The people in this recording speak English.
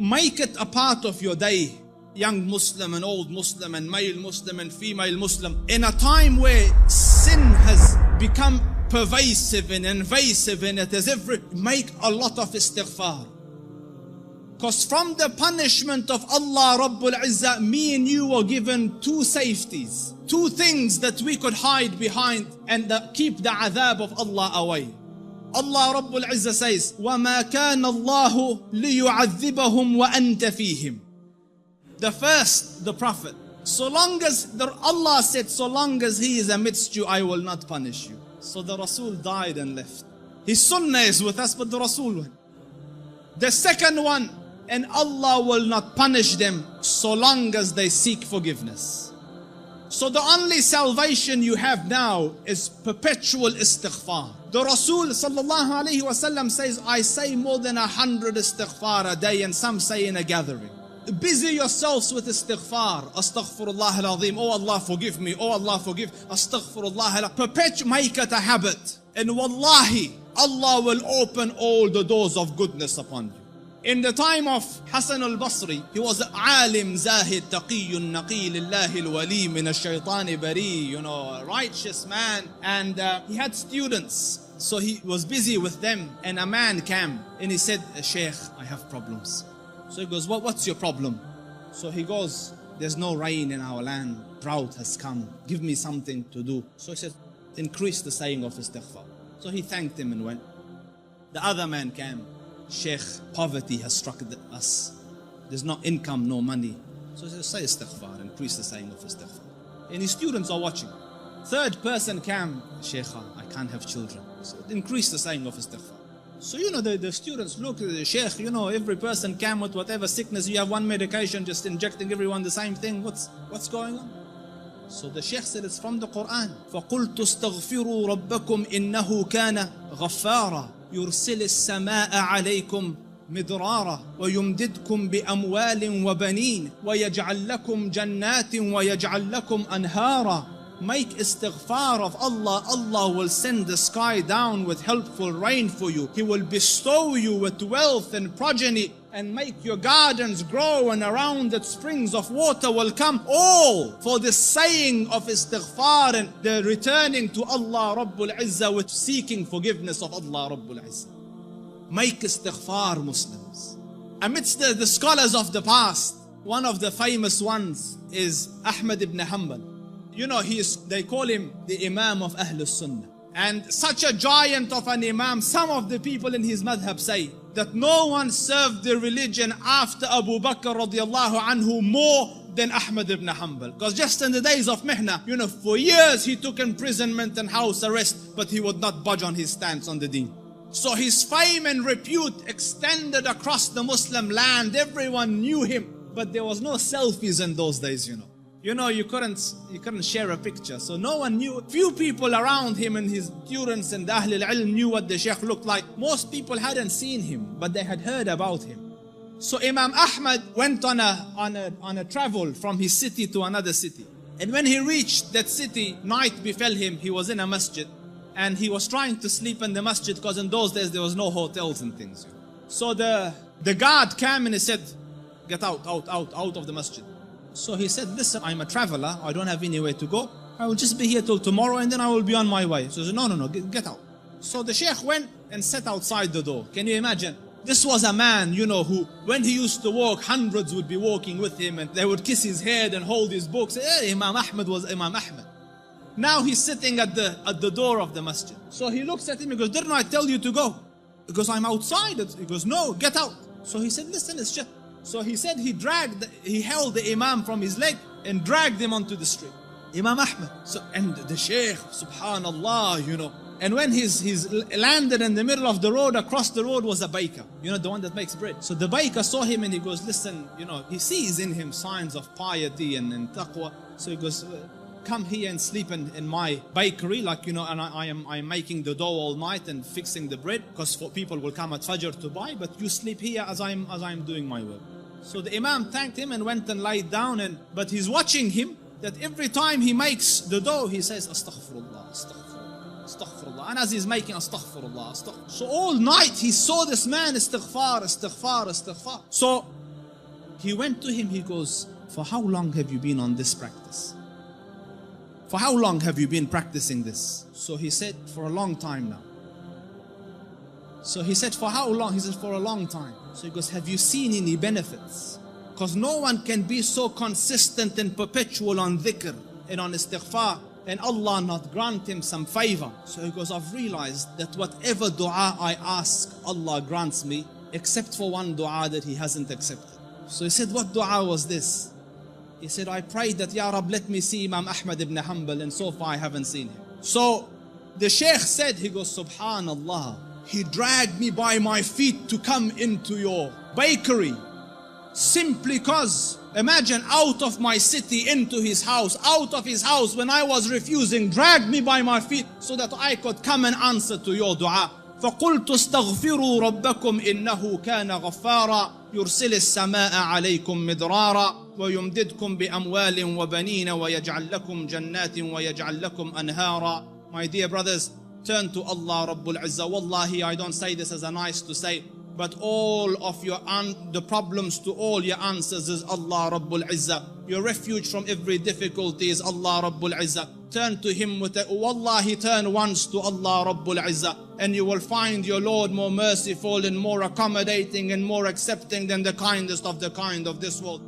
make it a part of your day. Young Muslim and old Muslim and male Muslim and female Muslim. In a time where sin has become pervasive and invasive in it, as every, make a lot of istighfar. Because from the punishment of Allah Rabbul Izzah, me and you were given two safeties. Two things that we could hide behind and keep the adhab of Allah away. Allah Rabbul Izzah says, وَمَا كَانَ اللَّهُ لِيُعَذِّبَهُمْ وَأَنْتَ فِيهِمْ. The first, the Prophet. So long as, Allah said, so long as he is amidst you, I will not punish you. So the Rasul died and left. His sunnah is with us, but the Rasul went. The second one, and Allah will not punish them so long as they seek forgiveness. So the only salvation you have now is perpetual istighfar. The Rasul sallallahu alayhi wasallam says, I say more than 100 istighfar a day, and some say in a gathering. Busy yourselves with istighfar. Astaghfirullah al-azim. Oh Allah forgive me. Oh Allah forgive. Astaghfirullah. Perpetual, make it a habit. And wallahi, Allah will open all the doors of goodness upon you. In the time of Hassan al-Basri, he was alim, zahid, taqiyyun, naqi, lillahi al-wali, min al-shaytani bari, a righteous man. And he had students. So he was busy with them. And a man came and he said, Sheikh, I have problems. So he goes, what's your problem? So he goes, there's no rain in our land. Drought has come. Give me something to do. So he says, increase the saying of istighfar. So he thanked him and went. The other man came. Sheikh, poverty has struck us. There's no income, no money. So he says, say istighfar, increase the saying of istighfar. And his students are watching. Third person came. Sheikh, I can't have children. So increase the saying of istighfar. So the students look at the Sheikh, every person came with whatever sickness. You have one medication, just injecting everyone the same thing. What's going on? So the Sheikh said, it's from the Quran. فَقُلْتُ اسْتَغْفِرُوا رَبَّكُمْ إِنَّهُ كَانَ غَفَّارًا يُرْسِلِ السَّمَاءَ عَلَيْكُمْ مِدْرَارًا وَيُمْدِدْكُمْ بِأَمْوَالٍ وَبَنِينَ وَيَجْعَلْ لَكُمْ جَنَّاتٍ وَيَجْعَلْ لَكُمْ أَنْهَارًا. Make istighfar of Allah. Allah will send the sky down with helpful rain for you. He will bestow you with wealth and progeny and make your gardens grow, and around it springs of water will come. All for the saying of istighfar and the returning to Allah Rabbul Izzah with seeking forgiveness of Allah Rabbul Izzah. Make istighfar, Muslims. Amidst the scholars of the past, one of the famous ones is Ahmad Ibn Hanbal. They call him the Imam of Ahlul Sunnah. And such a giant of an Imam, some of the people in his madhab say that no one served the religion after Abu Bakr radiallahu anhu more than Ahmad Ibn Hanbal. Because just in the days of Mihna, for years he took imprisonment and house arrest, but he would not budge on his stance on the deen. So his fame and repute extended across the Muslim land. Everyone knew him, but there was no selfies in those days, you couldn't share a picture. So no one knew. Few people around him and his students and Ahlul Ilm knew what the Sheikh looked like. Most people hadn't seen him, but they had heard about him. So Imam Ahmad went on a travel from his city to another city. And when he reached that city, night befell him. He was in a masjid and he was trying to sleep in the masjid, because in those days there was no hotels and things. So the guard came and he said, get out of the masjid. So he said, listen, I'm a traveler. I don't have anywhere to go. I will just be here till tomorrow and then I will be on my way. So he said, no, get out. So the Sheikh went and sat outside the door. Can you imagine? This was a man, who, when he used to walk, hundreds would be walking with him and they would kiss his head and hold his books. Hey, Imam Ahmad was Imam Ahmad. Now he's sitting at the door of the masjid. So he looks at him and goes, didn't I tell you to go? He goes, I'm outside. He goes, no, get out. So he said, listen, it's just... So he said he held the Imam from his leg and dragged him onto the street. Imam Ahmad. And the Sheikh, subhanallah, And when he's landed in the middle of the road, across the road was a baker, the one that makes bread. So the baker saw him and he goes, listen, he sees in him signs of piety and taqwa. So he goes, come here and sleep in my bakery, and I'm making the dough all night and fixing the bread, because people will come at Fajr to buy, but you sleep here as I'm doing my work. So the Imam thanked him and went and lied down, but he's watching him, that every time he makes the dough, he says, Astaghfirullah, Astaghfirullah, Astaghfirullah. And as he's making Astaghfirullah, Astaghfirullah. So all night he saw this man, Istighfar, Istighfar, Istighfar. So He went to him, he goes, for how long have you been on this practice? For how long have you been practicing this? So he said, for a long time now. So he said, for how long? He said, for a long time. So he goes, have you seen any benefits? Because no one can be so consistent and perpetual on dhikr and on istighfar and Allah not grant him some favor. So he goes, I've realized that whatever dua I ask, Allah grants me, except for one dua that he hasn't accepted. So he said, what dua was this? He said, I prayed that, Ya Rab, let me see Imam Ahmad Ibn Hanbal, and so far I haven't seen him. So the Sheikh said, he goes, Subhanallah, he dragged me by my feet to come into your bakery, simply because, imagine, out of my city into his house, out of his house when I was refusing, dragged me by my feet so that I could come and answer to your dua. فقلت استغفروا ربكم إنه كان غفارا يرسل السماء عليكم مدرارا ويمددكم بأموال وبنين ويجعل لكم جنات ويجعل لكم أنهارا. My dear brothers, turn to Allah Rabbul Izzah. Wallahi, I don't say this as a nice to say, but all of the problems to all your answers is Allah Rabbul Izzah. Your refuge from every difficulty is Allah Rabbul Izzah. Turn to Him with it. Wallahi, turn once to Allah Rabbul Izzah, and you will find your Lord more merciful and more accommodating and more accepting than the kindest of the kind of this world.